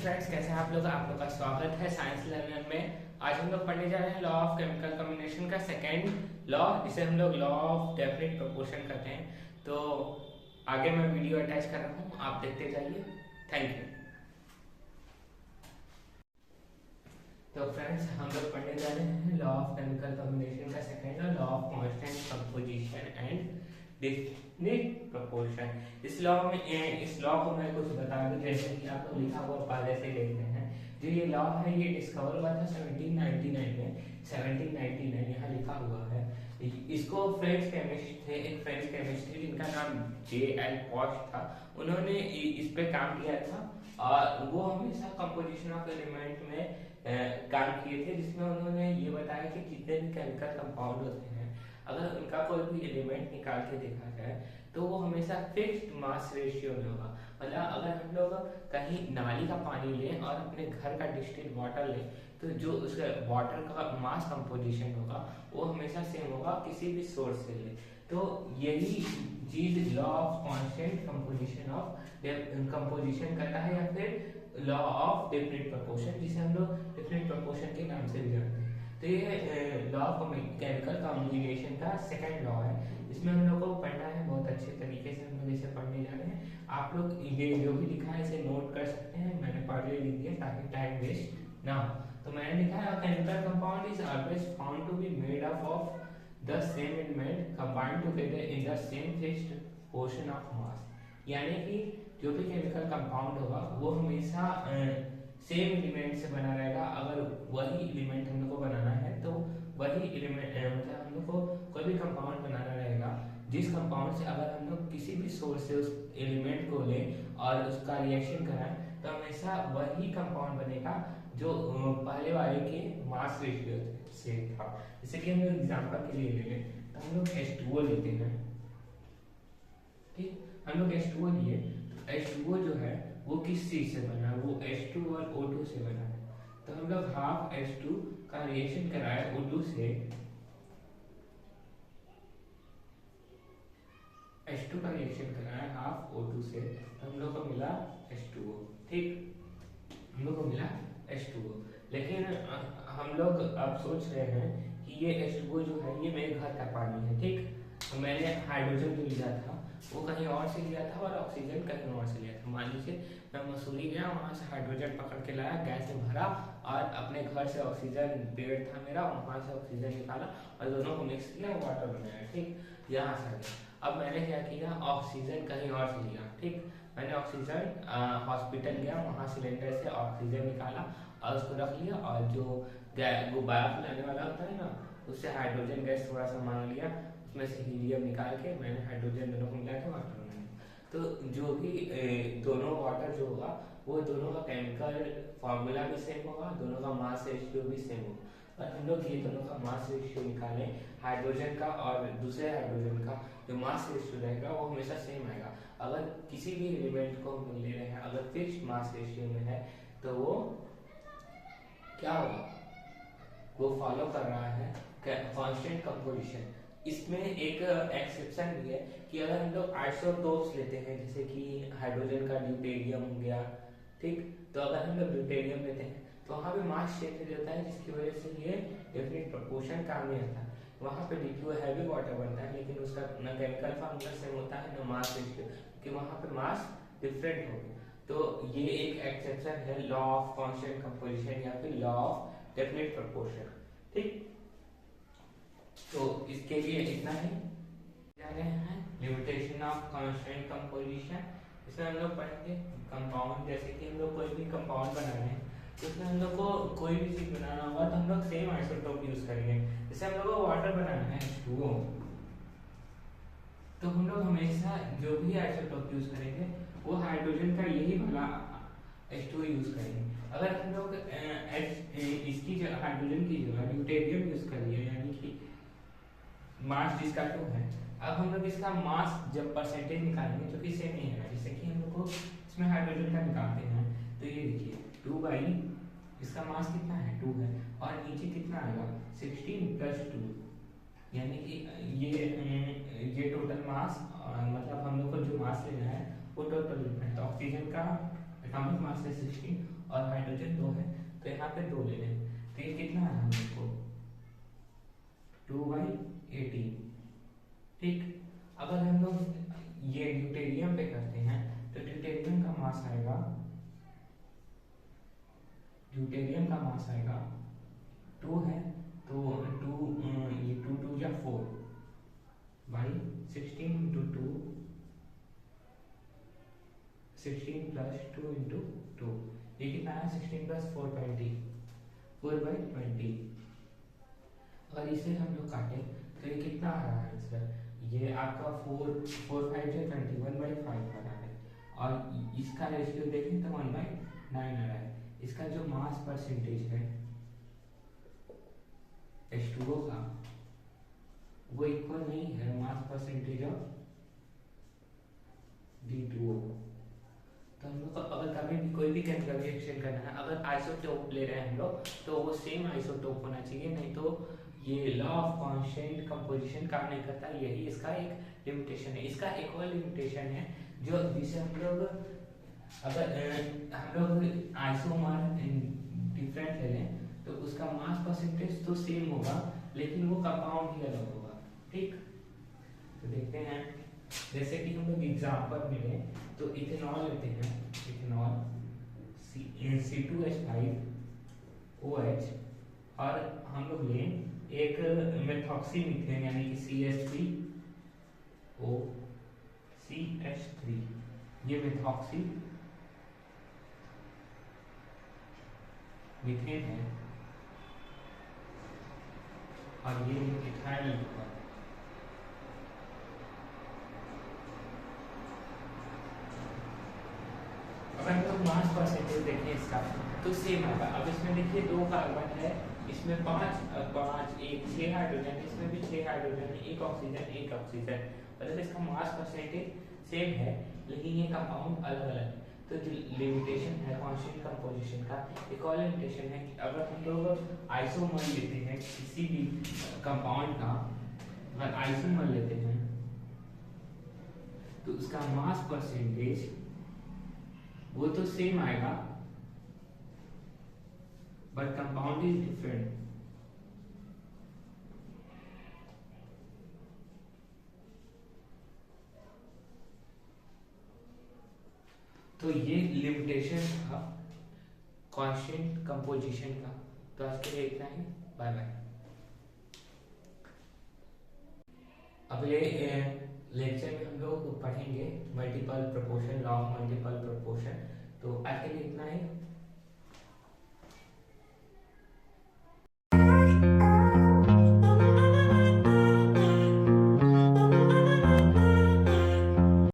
Friends, कैसे हैं आप लोग? आप लोग का स्वागत है साइंस लर्नर में। आज हम लोग पढ़ने जा रहे हैं लॉ ऑफ केमिकल कॉम्बिनेशन का सेकेंड लॉ, जिसे हम लोग लॉ ऑफ डेफिनेट प्रोपोर्शन कहते हैं। तो आगे मैं वीडियो अटैच कर रहा हूँ, आप देखते जाइए। Thank you. तो फ्रेंड्स, हम लोग पढ़ने जा रहे हैं लॉ ऑफ केमिकल कॉम्बिनेशन का second law, law of constant composition and definite proportion. इस लॉ को मैं कुछ बता दूं, जैसे कि आपको लिखा हुआ पहले से देखते हैं। जो ये लॉ है ये डिस्कवर हुआ था 1799 में। 1799 यहाँ लिखा हुआ है। इसको फ्रेंच केमिस्ट थे, एक फ्रेंच केमिस्ट थे जिनका नाम J.L. पॉश था। उन्होंने इस पे काम किया था और वो हमेशा कंपोजिशन ऑफ एलिमेंट में काम किए थे, जिसमें उन्होंने ये बताया कि जितने भी केमिकल कंपाउंड होते हैं, अगर उनका कोई भी एलिमेंट निकाल के देखा जाए तो वो हमेशा फिक्स्ड मास रेशियो में होगा। मतलब अगर हम लोग कहीं नाली का पानी लें और अपने घर का डिस्टिल्ड वाटर लें, तो जो उसका वाटर का मास कंपोजिशन होगा वो हमेशा सेम होगा किसी भी सोर्स से ले। तो यही चीज law of constant composition of composition करता है, या फिर लॉ ऑफ डेफिनिट प्रोपोर्शन, जिसे हम लोग डेफिनिट प्रोपोर्शन के नाम से भी जानते हैं। तो ये लॉ ऑफ केमिकल कॉम्बिनेशन का सेकंड लॉ है। इसमें हम लोग को पढ़ना है बहुत अच्छे तरीके से। हम लोग इसे पढ़ने जा रहे हैं। आप लोग ये जो भी लिखा है इसे नोट कर सकते हैं। मैंने पहले लिख दिया ताकि टाइम वेस्ट ना हो। तो मैंने लिखा है chemical compound is always found to be made up of the same element combined together in the same fixed portion of mass. यानी कि जो भी केमिकल कंपाउंड होगा वो हमेशा सेम एलिमेंट से बना रहेगा। अगर वही एलिमेंट हम लोग को बनाना है तो वही एलिमेंट मतलब हम लोग को कोई भी कंपाउंड बनाना रहेगा, जिस कंपाउंड से अगर हम लोग किसी भी सोर्स से उस एलिमेंट को लें और उसका रिएक्शन कराएं तो हमेशा वही कंपाउंड बनेगा जो पहले वाले के मास रेशियो से था। जैसे कि हम लोग एग्जाम्पल के लिए ले लें तो हम लोग H2O लेते हैं। ठीक, हम लोग H2O लिए तो H2O जो है वो किस चीज से बना है? वो H2 और O2 से बना है। तो हम लोग हाफ H2 का रिएक्शन कराए O2 से, H2 का रिएक्शन कराए हाफ O2 से, तो हम लोग को मिला H2O। ठीक, हम लोग को मिला H2O। लेकिन हम लोग अब सोच रहे हैं कि ये H2O जो है ये मेरे घर का पानी है। ठीक, तो मैंने हाइड्रोजन जो लिया था वो कहीं और से लिया था और ऑक्सीजन कहीं और से लिया था। मान लीजिए मैं मसूरी गया, वहाँ से हाइड्रोजन पकड़ के लाया, गैस में भरा और अपने घर से ऑक्सीजन पेड़ था मेरा, वहाँ से ऑक्सीजन निकाला और दोनों को मिक्स किया, वाटर बनाया। ठीक, यहाँ से आ गया। अब मैंने क्या किया, ऑक्सीजन कहीं और से लिया। ठीक, मैंने ऑक्सीजन हॉस्पिटल गया, वहाँ सिलेंडर से ऑक्सीजन निकाला और उसको रख लिया, और जो गुब्बारा फैलाने वाला होता है ना, उससे हाइड्रोजन गैस थोड़ा सा मांग लिया, उसमें से हीलियम निकाल के मैंने हाइड्रोजन दोनों को मिला के वाटर बनाया। तो जो भी दोनों वाटर जो होगा वो दोनों का केमिकल फॉर्मूला भी सेम होगा, दोनों का मास रेशियो भी सेम होगा। और हम लोग ये दोनों का मास रेशियो निकालें, हाइड्रोजन का और दूसरे हाइड्रोजन का जो मास रेशियो रहेगा वो हमेशा सेम आएगा। अगर किसी भी एलिमेंट को हम ले रहे हैं, अगर फिक्स्ड मास रेशियो में है तो वो क्या होगा, वो फॉलो कर रहा है कांस्टेंट कंपोजिशन। इसमें एक एक्सेप्शन भी है कि अगर हम लोग आइसोटोप्स लेते हैं, जैसे कि हाइड्रोजन का ड्यूटेरियम हो गया, ठीक, तो अगर हम लोग ड्यूटेरियम लेते हैं तो वहाँ पे मास चेंज हो जाता है, जिसकी वजह से ये डेफिनेट प्रोपोर्शन काम नहीं आता है। वहाँ पे D2 हैवी वाटर बनता है, लेकिन उसका न केमिकल फॉर्मूला सेम होता है न मास रेशियो, क्योंकि वहाँ पे मास डिफरेंट होगी। तो ये एक एक्सेप्शन है लॉ ऑफ कांस्टेंट कंपोजिशन या फिर लॉ ऑफ डेफिनेट प्रोपोर्शन। ठीक, तो इसके लिए इतना ही जा रहे हैं लिमिटेशन ऑफ कांस्टेंट कंपोजिशन। इसमें हम लोग पढ़ेंगे कंपाउंड, जैसे कि हम लोग कोई भी कंपाउंड बना रहे हैं तो उसमें हम लोग को कोई भी चीज बनाना होगा तो हम लोग सेम आइसोटोप यूज करेंगे। जैसे हम लोग को वाटर बनाना है H2O, तो हम लोग हमेशा जो भी आइसोटोप यूज करेंगे वो हाइड्रोजन का यही वाला H2O यूज करेंगे। अगर हम लोग इसकी हाइड्रोजन की जगह ड्यूटेरियम यूज करिए, यानी कि मास जिसका 2 है, अब हम लोग इसका मास जब परसेंटेज निकालेंगे जो कि सेम नहीं है, जैसे कि हम लोग को इसमें हाइड्रोजन का निकालते हैं तो ये देखिए 2 इसका मास कितना है 2 है, और नीचे कितना आएगा 16 + 2, यानी कि ये टोटल मास, मतलब हम लोग को जो मास लेना है वो टोटल लेना है। तो ऑक्सीजन का एटॉमिक मास है 16 और हाइड्रोजन 2 है, तो यहाँ पे 2 ले लें। तो ये कितना है हम लोग को 2/18। ठीक, अगर हम लोग ये ड्यूटेरियम पे करते हैं तो ड्यूटेरियम का मास आएगा, ड्यूटेरियम का मास आएगा 2 है, तो 2 ये 2 2 या 4 बाई 16 इंटू 2, 16 प्लस 2 इंटू 2, ये कितना है 16 प्लस 4/20, 4/20। और इसे हम लोग काटें तो ये कितना आ रहा है आंसर, ये आपका 4 5 जो 21/5 आ रहा है, और इसका रेशियो देखें तो 1/9 आ रहा है। इसका जो मास परसेंटेज है H2O का वो इक्वल नहीं है मास परसेंटेज ऑफ D2O। तो हम लोग को अगर कभी भी कोई भी केमिकल रिएक्शन करना है, अगर आइसोटोप ले रहे हैं हम लोग, तो वो सेम आइसोटोप होना चाहिए, नहीं तो ये लॉ ऑफ कांस्टेंट कंपोजिशन काम नहीं करता। यही इसका एक लिमिटेशन है। इसका एक और लिमिटेशन है जो जिसे हम लोग अगर हम लोग आइसोमर डिफरेंट ले लें तो उसका मास परसेंटेज तो सेम होगा, लेकिन वो कंपाउंड ही अलग होगा। ठीक, तो देखते हैं, जैसे कि हम लोग एग्जाम्पल में लें तो इथेनॉल लेते हैं, इथेनॉल C2H5OH, और हम लोग लें एक मेथॉक्सीमीथेन यानी कि CH3OCH3, ये मेथॉक्सी मीथेन है, और ये इथाइल अल्कोहल। अगर हम लोग मास परसेंटेज देखें इसका तो सेम आएगा। अब इसमें देखिए 2 कार्बन है, इसमें 5 एक 6 हाइड्रोजन, इसमें भी 6 हाइड्रोजन है, एक ऑक्सीजन, मतलब इसका मास परसेंटेज सेम है, लेकिन ये कंपाउंड अलग अलग है। तो जो लिमिटेशन है कांस्टेंट कंपोजिशन का, एक और लिमिटेशन है कि अगर हम लोग आइसोमर लेते हैं किसी भी कंपाउंड का, अगर आइसोमर लेते हैं तो उसका मास परसेंटेज वो तो सेम आएगा, बट कंपाउंड इज डिफरेंट। तो ये लिमिटेशन था कांस्टेंट कंपोजिशन का। तो आज के लिए इतना ही, बाय बाय। अगले लेक्चर में हम लोग पढ़ेंगे multiple proportion, law of multiple proportion. तो आज के लिए इतना ही।